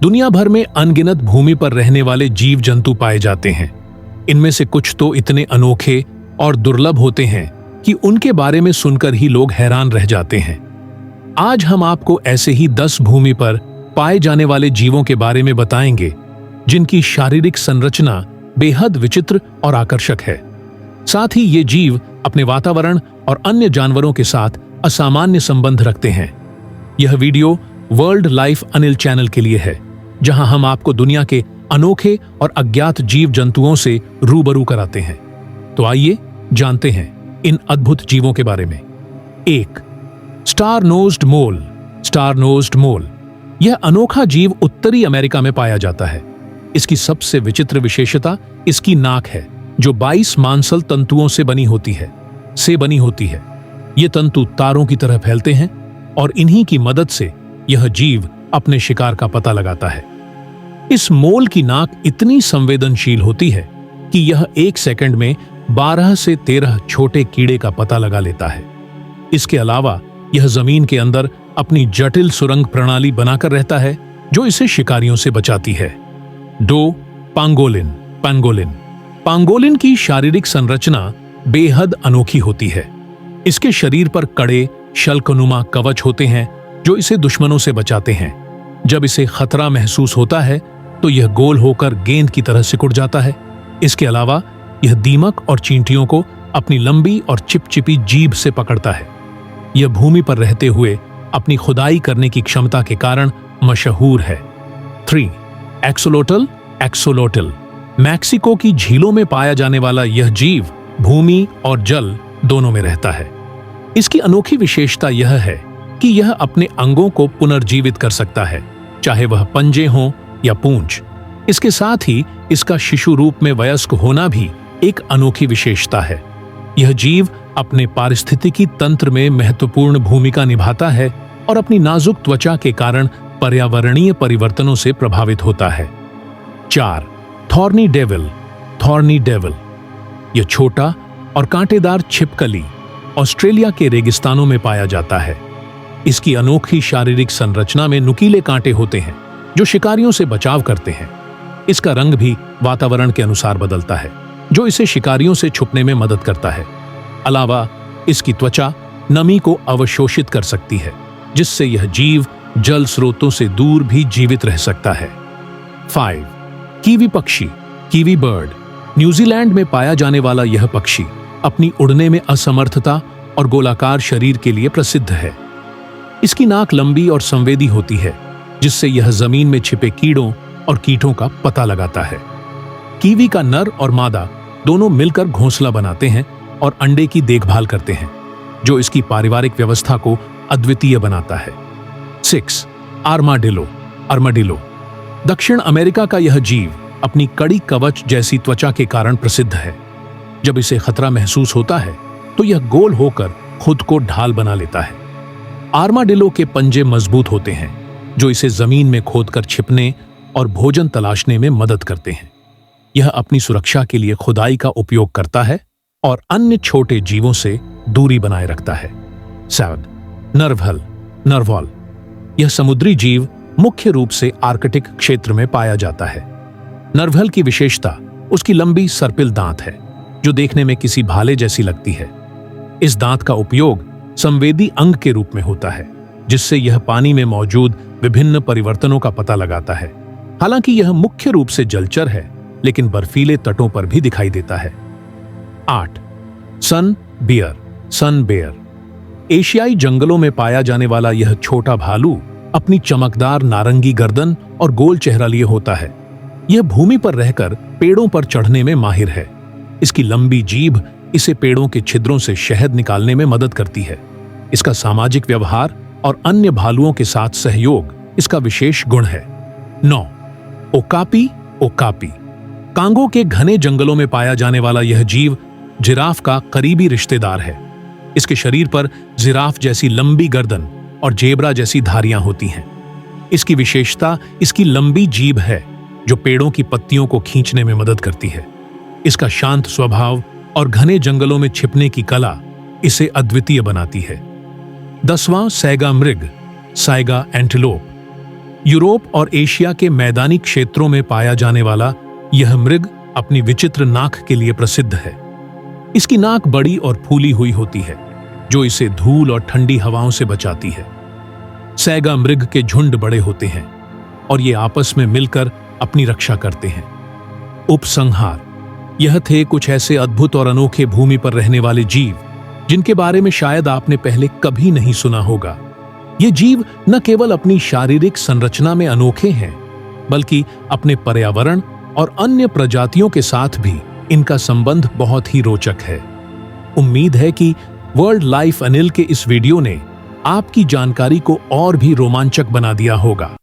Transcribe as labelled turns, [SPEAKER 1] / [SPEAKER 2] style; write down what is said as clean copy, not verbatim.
[SPEAKER 1] दुनिया भर में अनगिनत भूमि पर रहने वाले जीव जंतु पाए जाते हैं। इनमें से कुछ तो इतने अनोखे और दुर्लभ होते हैं कि उनके बारे में सुनकर ही लोग हैरान रह जाते हैं। आज हम आपको ऐसे ही 10 भूमि पर पाए जाने वाले जीवों के बारे में बताएंगे जिनकी शारीरिक संरचना बेहद विचित्र और आकर्षक है। साथ ही ये जीव अपने वातावरण और अन्य जानवरों के साथ असामान्य संबंध रखते हैं। यह video world life Anil channel के लिए है, जहां हम आपको दुनिया के अनोखे और अज्ञात जीव जंतुओं से रूबरू कराते हैं। तो आइए जानते हैं इन अद्भुत जीवों के बारे में। 1. स्टार नोज्ड मोल। स्टार नोज्ड मोल यह अनोखा जीव उत्तरी अमेरिका में पाया जाता है। इसकी सबसे विचित्र विशेषता इसकी नाक है, जो 22 मांसल तंतुओं से बनी होती है। ये तंतु तारों की तरह फैलते हैं और इन्हीं की मदद से यह जीव अपने शिकार का पता लगाता है। इस मोल की नाक इतनी संवेदनशील होती है कि यह 1 सेकंड में 12 से 13 छोटे कीड़े का पता लगा लेता है। इसके अलावा यह जमीन के अंदर अपनी जटिल सुरंग प्रणाली बनाकर रहता है, जो इसे शिकारियों से बचाती है। 2. पांगोलिन। पांगोलिन की शारीरिक संरचना बेहद अनोखी होती है। इसके शरीर पर कड़े शल्कनुमा कवच होते हैं जो इसे दुश्मनों से बचाते हैं। जब इसे खतरा महसूस होता है तो यह गोल होकर गेंद की तरह सिकुड़ जाता है। इसके अलावा यह दीमक और चींटियों को अपनी लंबी और चिपचिपी जीभ से पकड़ता है। यह भूमि पर रहते हुए अपनी खुदाई करने की क्षमता के कारण मशहूर है। 3. एक्सोलोटल। मैक्सिको की झीलों में पाया जाने वाला यह जीव भूमि और जल दोनों में रहता है। इसकी अनोखी विशेषता यह है कि यह अपने अंगों को पुनर्जीवित कर सकता है, चाहे वह पंजे हों या पूंछ। इसके साथ ही इसका शिशु रूप में वयस्क होना भी एक अनोखी विशेषता है। यह जीव अपने पारिस्थितिकी तंत्र में महत्वपूर्ण भूमिका निभाता है और अपनी नाजुक त्वचा के कारण पर्यावरणीय परिवर्तनों से प्रभावित होता है। 4. Thorny devil. यह छोटा और कांटेदार छिपकली ऑस्ट्रेलिया के रेगिस्तानों में पाया जाता है। इसकी अनोखी शारीरिक संरचना में नुकीले कांटे होते हैं जो शिकारियों से बचाव करते हैं। इसका रंग भी वातावरण के अनुसार बदलता है, जो इसे शिकारियों से छुपने में मदद करता है। अलावा इसकी त्वचा नमी को अवशोषित कर सकती है, जिससे यह जीव जल स्रोतों से दूर भी जीवित रह सकता है। 5. Kiwi bird. न्यूजीलैंड में पाया जाने वाला यह पक्षी अपनी उड़ने में असमर्थता और गोलाकार शरीर के लिए प्रसिद्ध है। इसकी नाक लंबी और संवेदी होती है, जिससे यह जमीन में छिपे कीड़ों और कीटों का पता लगाता है। कीवी का नर और मादा दोनों मिलकर घोंसला बनाते हैं और अंडे की देखभाल करते हैं, जो इसकी पारिवारिक व्यवस्था को अद्वितीय बनाता है। 6. आर्माडिलो। दक्षिण अमेरिका का यह जीव अपनी कड़ी कवच जैसी त्वचा के कारण प्रसिद्ध है। जब इसे खतरा महसूस होता है तो यह गोल होकर खुद को ढाल बना लेता है। आर्माडिलो के पंजे मजबूत होते हैं, जो इसे जमीन में खोदकर छिपने और भोजन तलाशने में मदद करते हैं। यह अपनी सुरक्षा के लिए खुदाई का उपयोग करता है और अन्य छोटे जीवों से दूरी बनाए रखता है। 7. नर्वॉल। यह समुद्री जीव मुख्य रूप से आर्कटिक क्षेत्र में पाया जाता है। नर्वल की विशेषता उसकी लंबी सर्पिल दांत है, जो देखने में किसी भाले जैसी लगती है। इस दांत का उपयोग संवेदी अंग के रूप में होता है, जिससे यह पानी में मौजूद विभिन्न परिवर्तनों का पता लगाता है। हालांकि यह मुख्य रूप से जलचर है, लेकिन बर्फीले तटों पर भी दिखाई देता है। 8. सन बेयर। एशियाई जंगलों में पाया जाने वाला यह छोटा भालू अपनी चमकदार नारंगी गर्दन और गोल चेहरा लिए होता है। यह भूमि पर रहकर पेड़ों पर चढ़ने में माहिर है। इसकी लंबी जीभ इसे पेड़ों के छिद्रों से शहद निकालने में मदद करती है। इसका सामाजिक व्यवहार और अन्य भालुओं के साथ सहयोग इसका विशेष गुण है। 9. ओकापी। कांगो के घने जंगलों में पाया जाने वाला यह जीव जिराफ का करीबी रिश्तेदार है। इसके शरीर पर जिराफ जैसी लंबी गर्दन और जेब्रा जैसी धारियां होती हैं। इसकी विशेषता इसकी लंबी जीभ है, जो पेड़ों की पत्तियों को खींचने में मदद करती है। इसका शांत स्वभाव और घने जंगलों में छिपने की कला इसे अद्वितीय बनाती है। 10वां सैगा एंटीलोप। यूरोप और एशिया के मैदानी क्षेत्रों में पाया जाने वाला यह मृग अपनी विचित्र नाक के लिए प्रसिद्ध है। इसकी नाक बड़ी और फूली हुई होती है, जो इसे धूल और ठंडी हवाओं से बचाती है। सैगा मृग के झुंड बड़े होते हैं और ये आपस में मिलकर अपनी रक्षा करते हैं। उपसंहार: यह थे कुछ ऐसे अद्भुत और अनोखे भूमि पर रहने वाले जीव जिनके बारे में शायद आपने पहले कभी नहीं सुना होगा। ये जीव न केवल अपनी शारीरिक संरचना में अनोखे हैं, बल्कि अपने पर्यावरण और अन्य प्रजातियों के साथ भी इनका संबंध बहुत ही रोचक है। उम्मीद है कि वर्ल्ड लाइफ अनिल के इस वीडियो ने आपकी जानकारी को और भी रोमांचक बना दिया होगा।